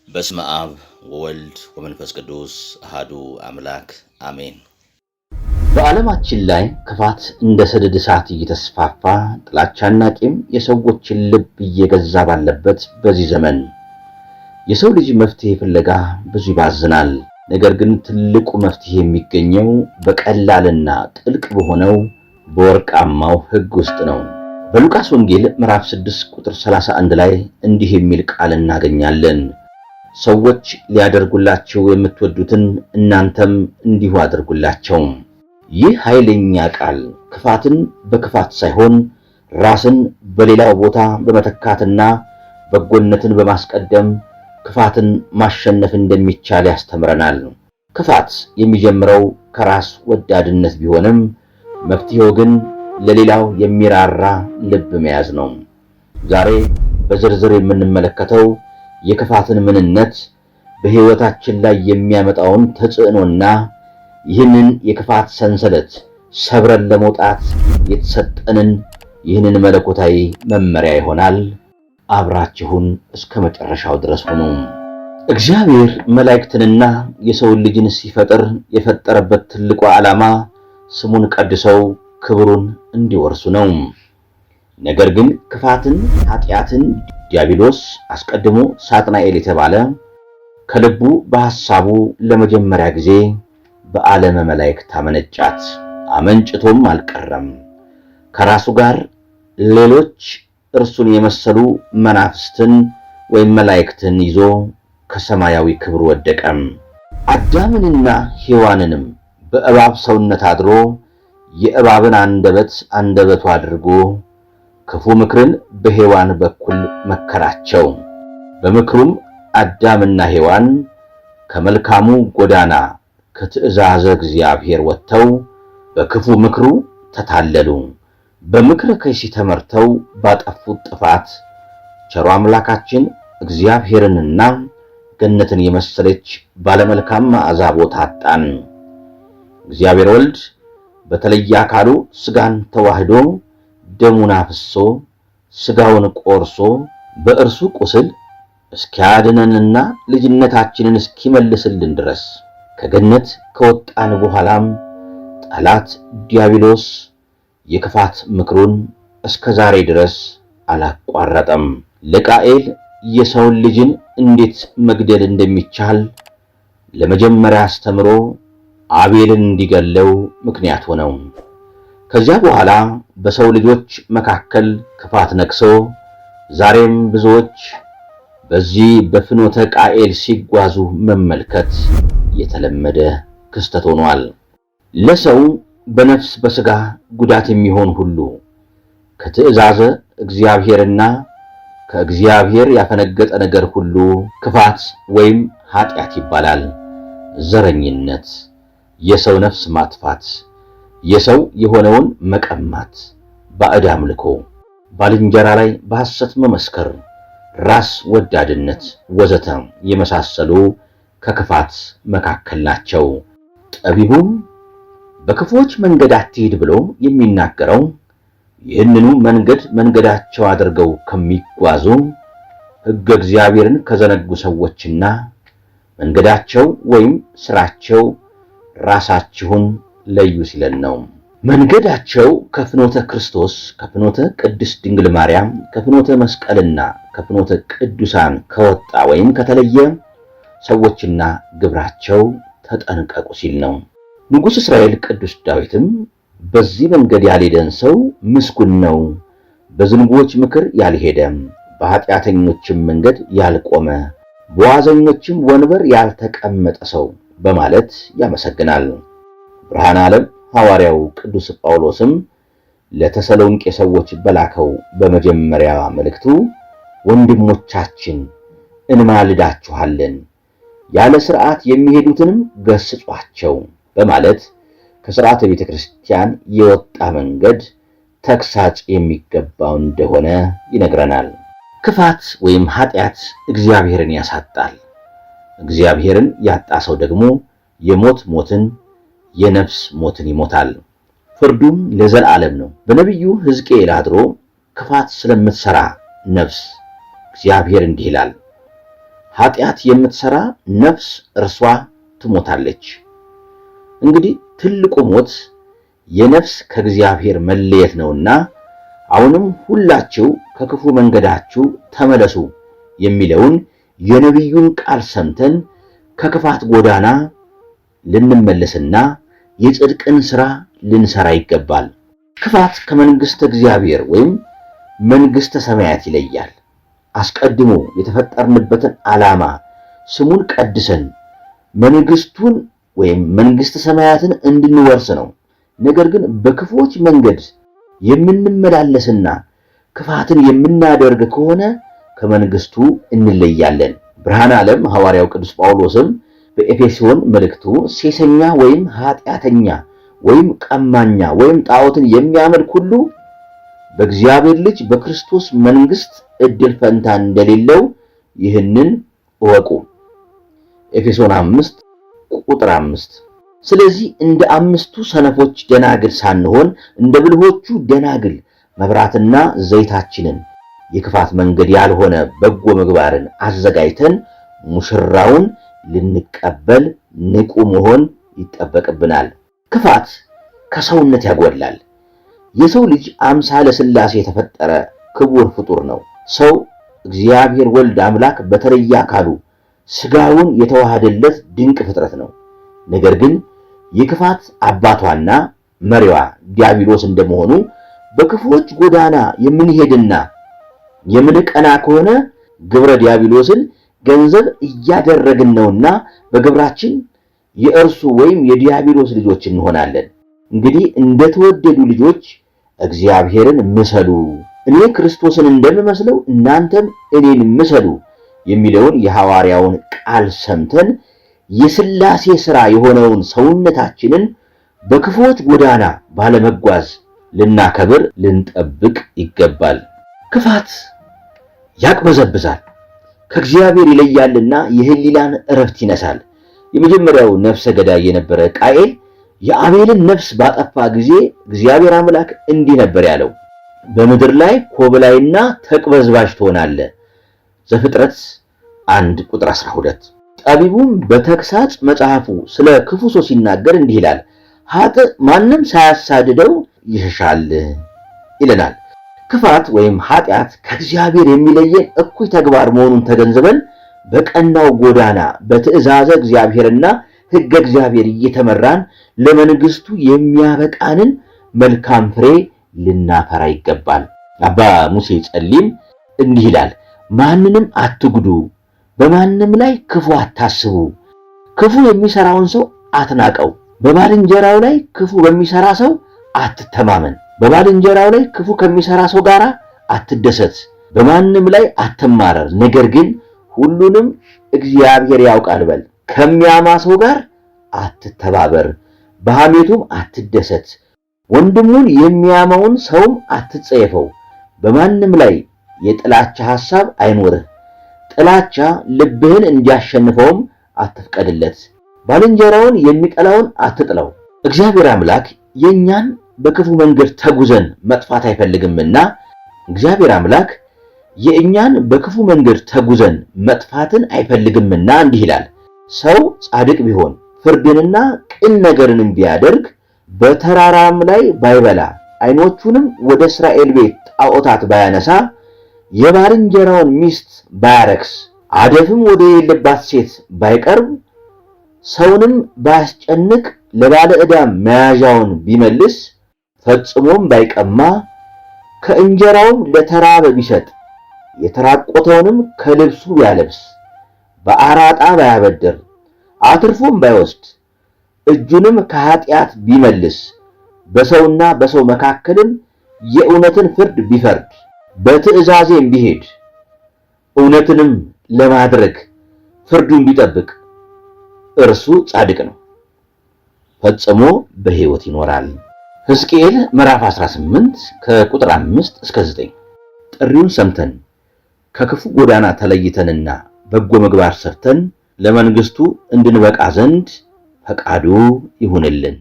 በስመ አብ ወወልድ ወመንፈስ ቅዱስ አሐዱ አምላክ አሜን። በዓለማችን ላይ ክፋት እንደ ሰደድ እሳት እየተስፋፋ ጥላቻና ቂም የሰዎችን ልብ እየገዛ ባለበት በዚህ ዘመን የሰው ልጅ መፍትሄ ፍለጋ ብዙ ይባዝናል። ነገር ግን ትልቁ መፍትሄ የሚገኘው በቀላልና ጥልቅ በሆነው በወርቃማው ሕግ ውስጥ ነው። በሉቃስ ወንጌል ምዕራፍ 6 ቁጥር 31 ላይ እንዲህ የሚል ቃል እናገኛለን። ሰዎች ሊያደርጉላችሁ የምትወዱትን እናንተም እንዲሁ አድርጉላቸው። ይህ ኃይለኛ ቃል ክፋትን በክፋት ሳይሆን ራስን በሌላው ቦታ በመተካትና በጎነትን በማስቀደም ክፋትን ማሸነፍ እንደሚቻል ያስተምረናል። ክፋት የሚጀምረው ከራስ ወዳድነት ቢሆንም መፍትሄው ግን ለሌላው የሚራራ ልብ መያዝ ነው። ዛሬ በዝርዝር የምንመለከተው የክፋትን ምንነት፣ በሕይወታችን ላይ የሚያመጣውን ተጽዕኖና ይህንን የክፋት ሰንሰለት ሰብረን ለመውጣት የተሰጠንን ይህንን መለኮታዊ መመሪያ ይሆናል። አብራችሁን እስከ መጨረሻው ድረስ ሁኑ። እግዚአብሔር መላእክትንና የሰውን ልጅን ሲፈጥር የፈጠረበት ትልቁ ዓላማ ስሙን ቀድሰው ክብሩን እንዲወርሱ ነው። ነገር ግን ክፋትን፣ ኃጢአትን ዲያብሎስ አስቀድሞ ሳጥናኤል የተባለ ከልቡ በሐሳቡ ለመጀመሪያ ጊዜ በዓለመ መላእክት አመነጫት። አመንጭቶም አልቀረም። ከራሱ ጋር ሌሎች እርሱን የመሰሉ መናፍስትን ወይም መላእክትን ይዞ ከሰማያዊ ክብር ወደቀም። አዳምንና ሔዋንንም በእባብ ሰውነት አድሮ የእባብን አንደበት አንደበቱ አድርጎ ክፉ ምክርን በሔዋን በኩል መከራቸው። በምክሩም አዳምና ሔዋን ከመልካሙ ጎዳና ከትእዛዘ እግዚአብሔር ወጥተው በክፉ ምክሩ ተታለሉ። በምክረ ከይሲ ተመርተው ባጠፉት ጥፋት ቸሩ አምላካችን እግዚአብሔርንና ገነትን የመሰለች ባለመልካም መዓዛ ቦታ አጣን። እግዚአብሔር ወልድ በተለየ አካሉ ሥጋን ተዋህዶ ደሙን አፍሶ ሥጋውን ቆርሶ በእርሱ ቁስል እስኪያድነንና ልጅነታችንን እስኪመልስልን ድረስ ከገነት ከወጣን በኋላም ጠላት ዲያብሎስ የክፋት ምክሩን እስከ ዛሬ ድረስ አላቋረጠም። ለቃኤል የሰውን ልጅን እንዴት መግደል እንደሚቻል ለመጀመሪያ አስተምሮ አቤልን እንዲገለው ምክንያት ሆነው። ከዚያ በኋላ በሰው ልጆች መካከል ክፋት ነግሶ ዛሬም ብዙዎች በዚህ በፍኖተ ቃኤል ሲጓዙ መመልከት የተለመደ ክስተት ሆኗል። ለሰው በነፍስ በሥጋ ጉዳት የሚሆን ሁሉ ከትእዛዘ እግዚአብሔርና ከእግዚአብሔር ያፈነገጠ ነገር ሁሉ ክፋት ወይም ኃጢአት ይባላል። ዘረኝነት፣ የሰው ነፍስ ማጥፋት፣ የሰው የሆነውን መቀማት፣ ባዕድ አምልኮ፣ ባልንጀራ ላይ በሐሰት መመስከር፣ ራስ ወዳድነት ወዘተ የመሳሰሉ ከክፋት መካከል ናቸው። ጠቢቡም በክፉዎች መንገድ አትሂድ ብሎ የሚናገረው ይህንኑ መንገዳቸው አድርገው ከሚጓዙ ሕገ እግዚአብሔርን ከዘነጉ ሰዎችና መንገዳቸው ወይም ሥራቸው ራሳችሁን ለዩ ሲለን ነው። መንገዳቸው ከፍኖተ ክርስቶስ፣ ከፍኖተ ቅድስት ድንግል ማርያም፣ ከፍኖተ መስቀልና ከፍኖተ ቅዱሳን ከወጣ ወይም ከተለየ ሰዎችና ግብራቸው ተጠንቀቁ ሲል ነው። ንጉሥ እስራኤል ቅዱስ ዳዊትም በዚህ መንገድ ያልሄደን ሰው ምስጉን ነው፣ በዝንጉዎች ምክር ያልሄደ፣ በኃጢአተኞችም መንገድ ያልቆመ፣ በዋዘኞችም ወንበር ያልተቀመጠ ሰው በማለት ያመሰግናል። ብርሃነ ዓለም ሐዋርያው ቅዱስ ጳውሎስም ለተሰሎንቄ ሰዎች በላከው በመጀመሪያ መልእክቱ ወንድሞቻችን እንማልዳችኋለን፣ ያለ ሥርዓት የሚሄዱትንም ገስጿቸው በማለት ከሥርዓተ ቤተ ክርስቲያን የወጣ መንገድ ተግሳጽ የሚገባው እንደሆነ ይነግረናል። ክፋት ወይም ኃጢአት እግዚአብሔርን ያሳጣል። እግዚአብሔርን ያጣ ሰው ደግሞ የሞት ሞትን የነፍስ ሞትን ይሞታል። ፍርዱም ለዘላለም ነው። በነቢዩ ሕዝቅኤል አድሮ ክፋት ስለምትሰራ ነፍስ እግዚአብሔር እንዲህ ይላል፣ ኃጢአት የምትሰራ ነፍስ እርሷ ትሞታለች። እንግዲህ ትልቁ ሞት የነፍስ ከእግዚአብሔር መለየት ነውና አሁንም ሁላችሁ ከክፉ መንገዳችሁ ተመለሱ የሚለውን የነቢዩን ቃል ሰምተን ከክፋት ጎዳና ልንመለስና የጽድቅን ሥራ ልንሰራ ይገባል። ክፋት ከመንግሥተ እግዚአብሔር ወይም መንግሥተ ሰማያት ይለያል። አስቀድሞ የተፈጠርንበትን ዓላማ ስሙን ቀድሰን መንግሥቱን ወይም መንግሥተ ሰማያትን እንድንወርስ ነው። ነገር ግን በክፉዎች መንገድ የምንመላለስና ክፋትን የምናደርግ ከሆነ ከመንግሥቱ እንለያለን። ብርሃነ ዓለም ሐዋርያው ቅዱስ ጳውሎስም በኤፌሶን መልእክቱ ሴሰኛ ወይም ኃጢአተኛ ወይም ቀማኛ ወይም ጣዖትን የሚያመልክ ሁሉ በእግዚአብሔር ልጅ በክርስቶስ መንግሥት ዕድል ፈንታ እንደሌለው ይህንን እወቁ። ኤፌሶን 5 ቁጥር 5። ስለዚህ እንደ አምስቱ ሰነፎች ደናግል ሳንሆን እንደ ብልሆቹ ደናግል መብራትና ዘይታችንን የክፋት መንገድ ያልሆነ በጎ ምግባርን አዘጋጅተን ሙሽራውን ልንቀበል ንቁ መሆን ይጠበቅብናል። ክፋት ከሰውነት ያጎላል። የሰው ልጅ አምሳለ ሥላሴ የተፈጠረ ክቡር ፍጡር ነው። ሰው እግዚአብሔር ወልድ አምላክ በተለየ አካሉ ሥጋውን የተዋሃደለት ድንቅ ፍጥረት ነው። ነገር ግን የክፋት አባቷና መሪዋ ዲያብሎስ እንደመሆኑ በክፉዎች ጎዳና የምንሄድና የምንቀና ከሆነ ግብረ ዲያብሎስን ገንዘብ እያደረግን ነውና በግብራችን የእርሱ ወይም የዲያብሎስ ልጆች እንሆናለን። እንግዲህ እንደተወደዱ ልጆች እግዚአብሔርን ምሰሉ፣ እኔ ክርስቶስን እንደምመስለው እናንተም እኔን ምሰሉ የሚለውን የሐዋርያውን ቃል ሰምተን የሥላሴ ሥራ የሆነውን ሰውነታችንን በክፉዎች ጎዳና ባለመጓዝ ልናከብር ልንጠብቅ ይገባል። ክፋት ያቅበዘብዛል፣ ከእግዚአብሔር ይለያልና የህሊናን ዕረፍት ይነሳል። የመጀመሪያው ነፍሰ ገዳይ የነበረ ቃኤል የአቤልን ነፍስ ባጠፋ ጊዜ እግዚአብሔር አምላክ እንዲህ ነበር ያለው፣ በምድር ላይ ኮብላይና ተቅበዝባዥ ትሆናለህ። ዘፍጥረት 1 ቁጥር 12። ጠቢቡም በተግሳጽ መጽሐፉ ስለ ክፉ ሰው ሲናገር እንዲህ ይላል፣ ኃጥእ ማንም ሳያሳድደው ይሸሻል ይለናል። ክፋት ወይም ኃጢአት ከእግዚአብሔር የሚለየን እኩይ ተግባር መሆኑን ተገንዝበን በቀናው ጎዳና በትእዛዘ እግዚአብሔርና ሕገ እግዚአብሔር እየተመራን ለመንግሥቱ የሚያበቃንን መልካም ፍሬ ልናፈራ ይገባል። አባ ሙሴ ጸሊም እንዲህ ይላል፣ ማንንም አትጉዱ፣ በማንም ላይ ክፉ አታስቡ፣ ክፉ የሚሰራውን ሰው አትናቀው፣ በባልንጀራው ላይ ክፉ በሚሰራ ሰው አትተማመን፣ በባልንጀራው ላይ ክፉ ከሚሰራ ሰው ጋር አትደሰት፣ በማንም ላይ አትማረር፣ ነገር ግን ሁሉንም እግዚአብሔር ያውቃል በል። ከሚያማ ሰው ጋር አትተባበር፣ በሐሜቱም አትደሰት፣ ወንድሙን የሚያማውን ሰውም አትጸየፈው፣ በማንም ላይ የጥላቻ ሐሳብ አይኖርህ፣ ጥላቻ ልብህን እንዲያሸንፈውም አትፍቀድለት፣ ባልንጀራውን የሚጠላውን አትጥለው። እግዚአብሔር አምላክ የኛን በክፉ መንገድ ተጉዘን መጥፋት አይፈልግምና እግዚአብሔር አምላክ የእኛን በክፉ መንገድ ተጉዘን መጥፋትን አይፈልግምና እንዲህ ይላል፣ ሰው ጻድቅ ቢሆን ፍርድንና ቅን ነገርንም ቢያደርግ በተራራም ላይ ባይበላ ዓይኖቹንም ወደ እስራኤል ቤት ጣዖታት ባያነሳ የባልንጀራውን ሚስት ባያረክስ አደፍም ወደ የሌለባት ሴት ባይቀርብ ሰውንም ባያስጨንቅ ለባለ ዕዳም መያዣውን ቢመልስ ፈጽሞም ባይቀማ ከእንጀራውም ለተራበ ቢሰጥ የተራቆተውንም ከልብሱ ቢያለብስ በአራጣ ባያበድር አትርፎም ባይወስድ እጁንም ከኃጢአት ቢመልስ በሰውና በሰው መካከልም የእውነትን ፍርድ ቢፈርድ በትእዛዜም ቢሄድ እውነትንም ለማድረግ ፍርዱን ቢጠብቅ እርሱ ጻድቅ ነው፣ ፈጽሞ በሕይወት ይኖራል። ሕዝቅኤል ምዕራፍ 18 ከቁጥር 5 እስከ 9። ጥሪውን ሰምተን ከክፉ ጎዳና ተለይተንና በጎ ምግባር ሰርተን ለመንግሥቱ እንድንበቃ ዘንድ ፈቃዱ ይሁንልን።